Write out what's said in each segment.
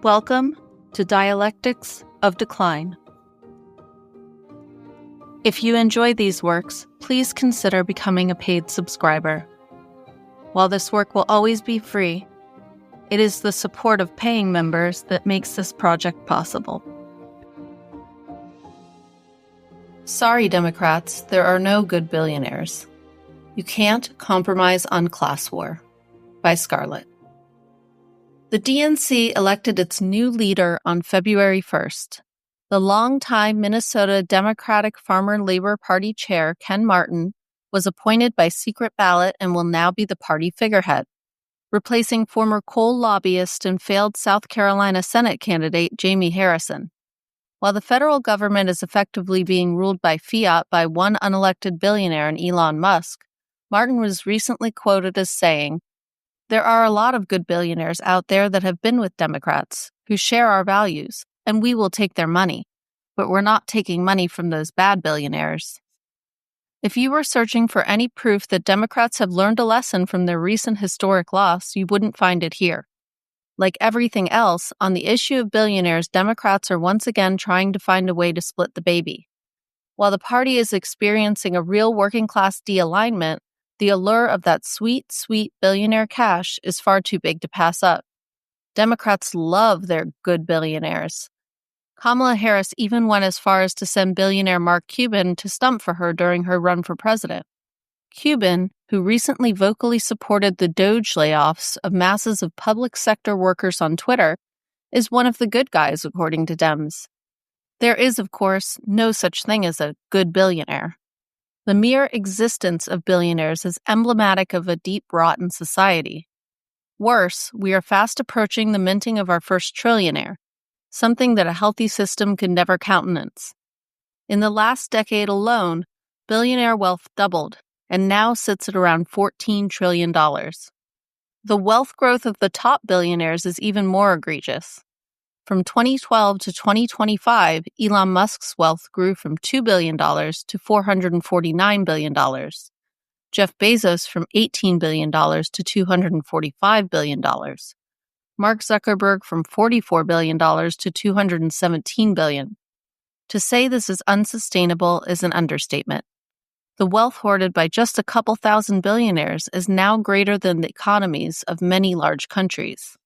Welcome to Dialectics of Decline. If you enjoy these works, please consider becoming a paid subscriber. While this work will always be free, it is the support of paying members that makes this project possible. Sorry, Democrats, there are no good billionaires. You can't compromise on class war. By Scarlett. The DNC elected its new leader on February 1st. The longtime Minnesota Democratic Farmer Labor Party chair, Ken Martin, was appointed by secret ballot and will now be the party figurehead, replacing former coal lobbyist and failed South Carolina Senate candidate Jamie Harrison. While the federal government is effectively being ruled by fiat by one unelected billionaire in Elon Musk, Martin was recently quoted as saying, "There are a lot of good billionaires out there that have been with Democrats, who share our values, and we will take their money. But we're not taking money from those bad billionaires." If you were searching for any proof that Democrats have learned a lesson from their recent historic loss, you wouldn't find it here. Like everything else, on the issue of billionaires, Democrats are once again trying to find a way to split the baby. While the party is experiencing a real working-class de-alignment, the allure of that sweet, sweet billionaire cash is far too big to pass up. Democrats love their good billionaires. Kamala Harris even went as far as to send billionaire Mark Cuban to stump for her during her run for president. Cuban, who recently vocally supported the DOGE layoffs of masses of public sector workers on Twitter, is one of the good guys, according to Dems. There is, of course, no such thing as a good billionaire. The mere existence of billionaires is emblematic of a deep rot in society. Worse, we are fast approaching the minting of our first trillionaire, something that a healthy system could never countenance. In the last decade alone, billionaire wealth doubled and now sits at around $14 trillion. The wealth growth of the top billionaires is even more egregious. From 2012 to 2025, Elon Musk's wealth grew from $2 billion to $449 billion. Jeff Bezos from $18 billion to $245 billion. Mark Zuckerberg from $44 billion to $217 billion. To say this is unsustainable is an understatement. The wealth hoarded by just a couple thousand billionaires is now greater than the economies of many large countries.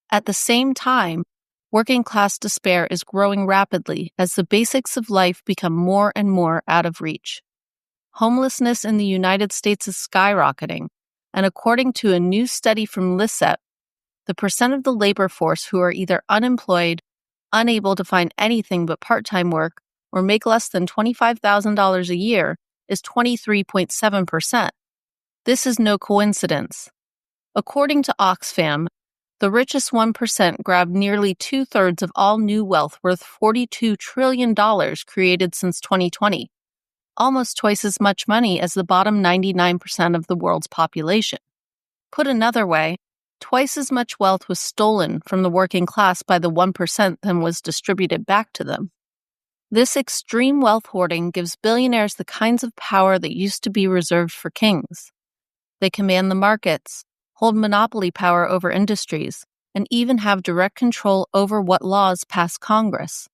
At the same time, working-class despair is growing rapidly as the basics of life become more and more out of reach. Homelessness in the United States is skyrocketing, and according to a new study from LISEP, the percent of the labor force who are either unemployed, unable to find anything but part-time work, or make less than $25,000 a year is 23.7%. This is no coincidence. According to Oxfam, the richest 1% grabbed nearly two-thirds of all new wealth worth $42 trillion created since 2020, almost twice as much money as the bottom 99% of the world's population. Put another way, twice as much wealth was stolen from the working class by the 1% than was distributed back to them. This extreme wealth hoarding gives billionaires the kinds of power that used to be reserved for kings. They command the markets, hold monopoly power over industries, and even have direct control over what laws pass Congress.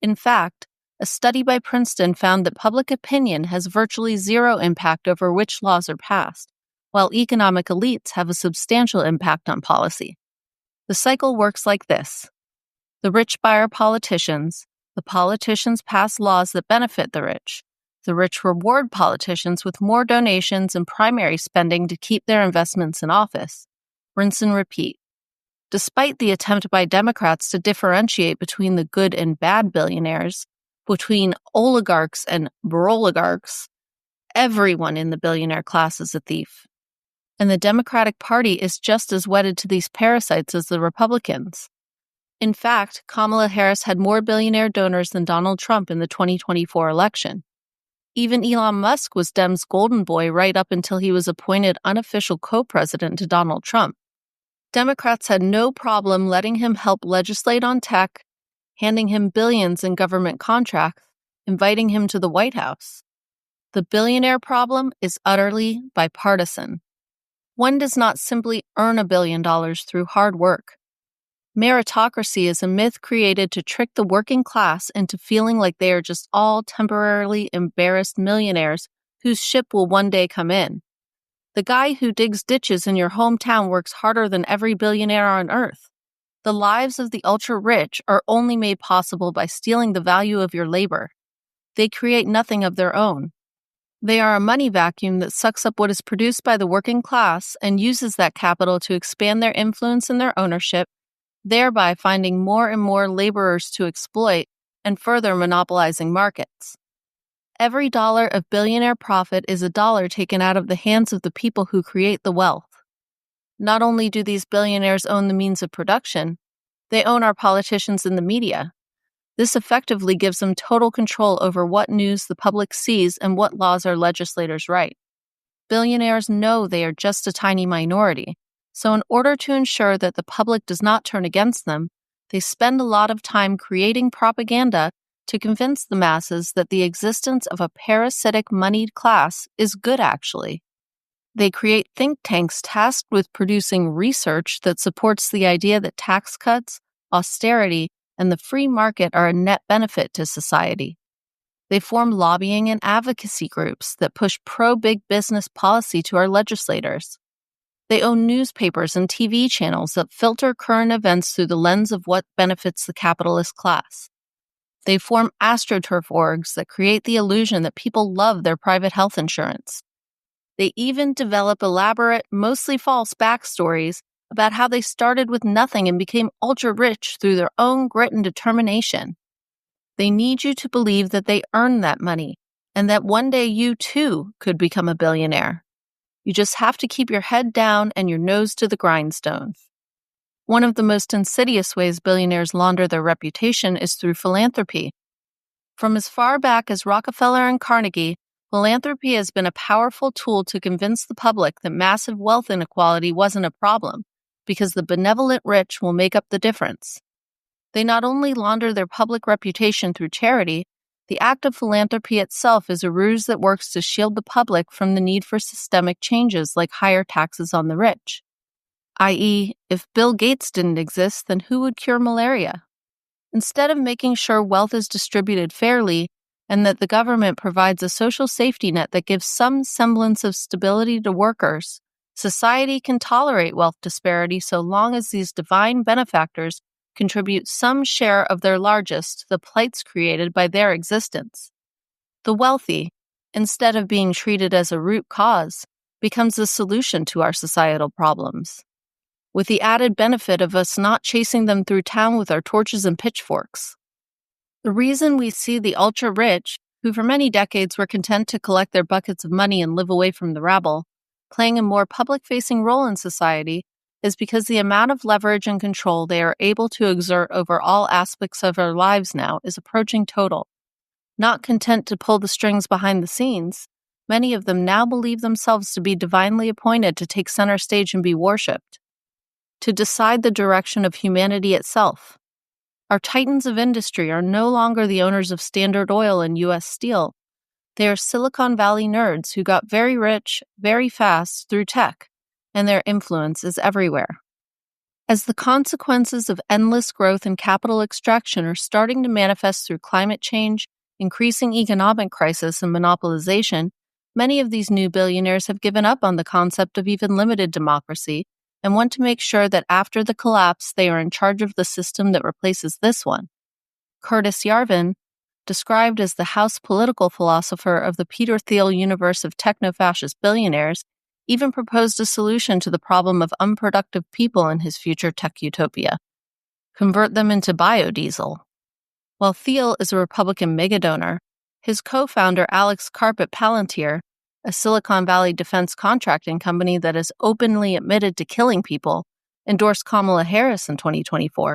In fact, a study by Princeton found that public opinion has virtually zero impact over which laws are passed, while economic elites have a substantial impact on policy. The cycle works like this. The rich buy our politicians, the politicians pass laws that benefit the rich reward politicians with more donations and primary spending to keep their investments in office. Rinse and repeat. Despite the attempt by Democrats to differentiate between the good and bad billionaires, between oligarchs and broligarchs, everyone in the billionaire class is a thief. And the Democratic Party is just as wedded to these parasites as the Republicans. In fact, Kamala Harris had more billionaire donors than Donald Trump in the 2024 election. Even Elon Musk was Dems' golden boy right up until he was appointed unofficial co-president to Donald Trump. Democrats had no problem letting him help legislate on tech, handing him billions in government contracts, inviting him to the White House. The billionaire problem is utterly bipartisan. One does not simply earn $1 billion through hard work. Meritocracy is a myth created to trick the working class into feeling like they are just all temporarily embarrassed millionaires whose ship will one day come in. The guy who digs ditches in your hometown works harder than every billionaire on earth. The lives of the ultra-rich are only made possible by stealing the value of your labor. They create nothing of their own. They are a money vacuum that sucks up what is produced by the working class and uses that capital to expand their influence and their ownership, thereby finding more and more laborers to exploit and further monopolizing markets. Every dollar of billionaire profit is a dollar taken out of the hands of the people who create the wealth. Not only do these billionaires own the means of production, they own our politicians and the media. This effectively gives them total control over what news the public sees and what laws our legislators write. Billionaires know they are just a tiny minority, so in order to ensure that the public does not turn against them, they spend a lot of time creating propaganda to convince the masses that the existence of a parasitic moneyed class is good actually. They create think tanks tasked with producing research that supports the idea that tax cuts, austerity, and the free market are a net benefit to society. They form lobbying and advocacy groups that push pro-big business policy to our legislators. They own newspapers and TV channels that filter current events through the lens of what benefits the capitalist class. They form astroturf orgs that create the illusion that people love their private health insurance. They even develop elaborate, mostly false backstories about how they started with nothing and became ultra-rich through their own grit and determination. They need you to believe that they earned that money and that one day you too could become a billionaire. You just have to keep your head down and your nose to the grindstone. One of the most insidious ways billionaires launder their reputation is through philanthropy. From as far back as Rockefeller and Carnegie, philanthropy has been a powerful tool to convince the public that massive wealth inequality wasn't a problem, because the benevolent rich will make up the difference. They not only launder their public reputation through charity, the act of philanthropy itself is a ruse that works to shield the public from the need for systemic changes like higher taxes on the rich. I.e., if Bill Gates didn't exist, then who would cure malaria? Instead of making sure wealth is distributed fairly and that the government provides a social safety net that gives some semblance of stability to workers, society can tolerate wealth disparity so long as these divine benefactors contribute some share of their largest to the plights created by their existence. The wealthy, instead of being treated as a root cause, becomes the solution to our societal problems, with the added benefit of us not chasing them through town with our torches and pitchforks. The reason we see the ultra-rich, who for many decades were content to collect their buckets of money and live away from the rabble, playing a more public-facing role in society, is because the amount of leverage and control they are able to exert over all aspects of our lives now is approaching total. Not content to pull the strings behind the scenes, many of them now believe themselves to be divinely appointed to take center stage and be worshipped, to decide the direction of humanity itself. Our titans of industry are no longer the owners of Standard Oil and U.S. Steel. They are Silicon Valley nerds who got very rich, very fast through tech, and their influence is everywhere. As the consequences of endless growth and capital extraction are starting to manifest through climate change, increasing economic crisis, and monopolization, many of these new billionaires have given up on the concept of even limited democracy and want to make sure that after the collapse they are in charge of the system that replaces this one. Curtis Yarvin, described as the house political philosopher of the Peter Thiel universe of techno-fascist billionaires, even proposed a solution to the problem of unproductive people in his future tech utopia: convert them into biodiesel. While Thiel is a Republican megadonor, his co-founder Alex Karp at Palantir, a Silicon Valley defense contracting company that has openly admitted to killing people, endorsed Kamala Harris in 2024.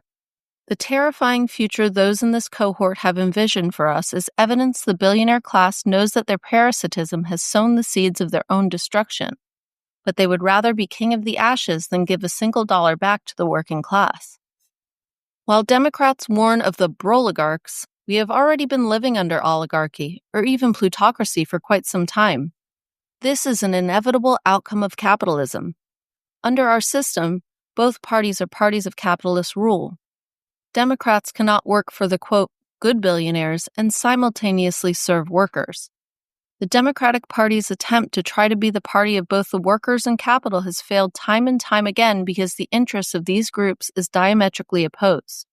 The terrifying future those in this cohort have envisioned for us is evidence the billionaire class knows that their parasitism has sown the seeds of their own destruction, but they would rather be king of the ashes than give a single dollar back to the working class. While Democrats warn of the broligarchs, we have already been living under oligarchy, or even plutocracy, for quite some time. This is an inevitable outcome of capitalism. Under our system, Both parties are parties of capitalist rule. Democrats cannot work for the, quote, good billionaires and simultaneously serve workers. The Democratic Party's attempt to try to be the party of both the workers and capital has failed time and time again because the interests of these groups is diametrically opposed.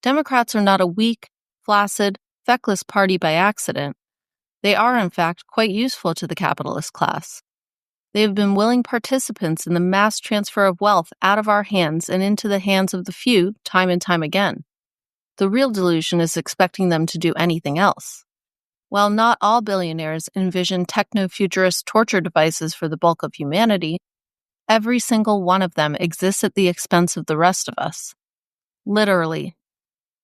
Democrats are not a weak, flaccid, feckless party by accident. They are, in fact, quite useful to the capitalist class. They have been willing participants in the mass transfer of wealth out of our hands and into the hands of the few time and time again. The real delusion is expecting them to do anything else. While not all billionaires envision techno-futurist torture devices for the bulk of humanity, every single one of them exists at the expense of the rest of us. Literally,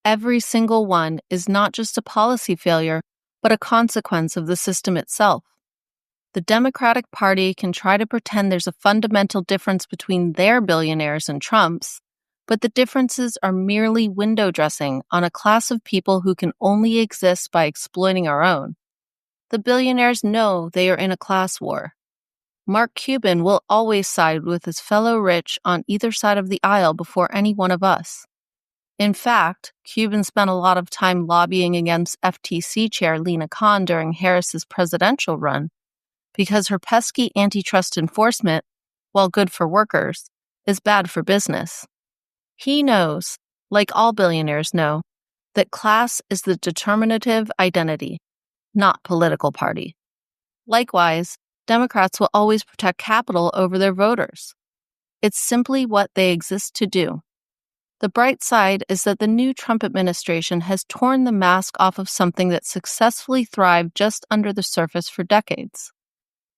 every single one is not just a policy failure, but a consequence of the system itself. The Democratic Party can try to pretend there's a fundamental difference between their billionaires and Trump's, but the differences are merely window dressing on a class of people who can only exist by exploiting our own. The billionaires know they are in a class war. Mark Cuban will always side with his fellow rich on either side of the aisle before any one of us. In fact, Cuban spent a lot of time lobbying against FTC Chair Lina Khan during Harris's presidential run because her pesky antitrust enforcement, while good for workers, is bad for business. He knows, like all billionaires know, that class is the determinative identity, not political party. Likewise, Democrats will always protect capital over their voters. It's simply what they exist to do. The bright side is that the new Trump administration has torn the mask off of something that successfully thrived just under the surface for decades.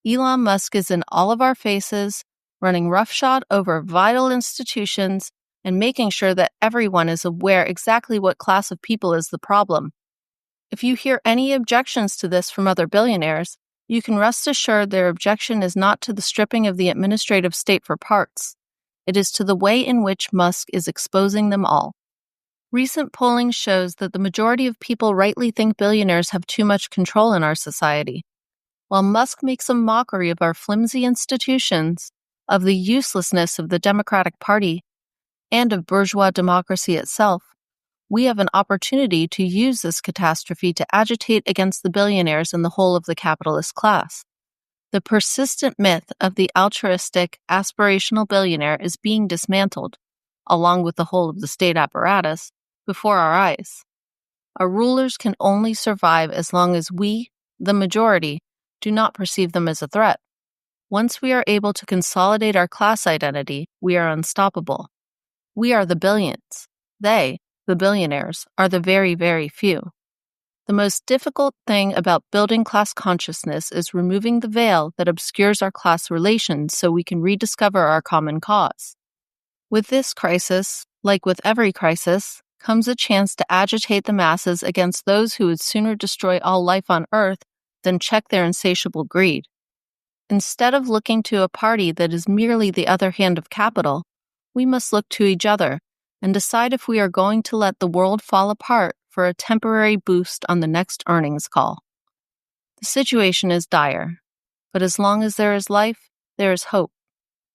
Elon Musk is in all of our faces, running roughshod over vital institutions and making sure that everyone is aware exactly what class of people is the problem. If you hear any objections to this from other billionaires, you can rest assured their objection is not to the stripping of the administrative state for parts. It is to the way in which Musk is exposing them all. Recent polling shows that the majority of people rightly think billionaires have too much control in our society. While Musk makes a mockery of our flimsy institutions, of the uselessness of the Democratic Party, and of bourgeois democracy itself, we have an opportunity to use this catastrophe to agitate against the billionaires and the whole of the capitalist class. The persistent myth of the altruistic, aspirational billionaire is being dismantled, along with the whole of the state apparatus, before our eyes. Our rulers can only survive as long as we, the majority, do not perceive them as a threat. Once we are able to consolidate our class identity, we are unstoppable. We are the billions. They, the billionaires, are the very, very few. The most difficult thing about building class consciousness is removing the veil that obscures our class relations so we can rediscover our common cause. With this crisis, like with every crisis, comes a chance to agitate the masses against those who would sooner destroy all life on Earth than check their insatiable greed. Instead of looking to a party that is merely the other hand of capital, we must look to each other and decide if we are going to let the world fall apart for a temporary boost on the next earnings call. The situation is dire, but as long as there is life, there is hope.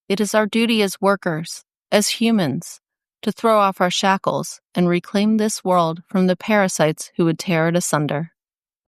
It is our duty as workers, as humans, to throw off our shackles and reclaim this world from the parasites who would tear it asunder.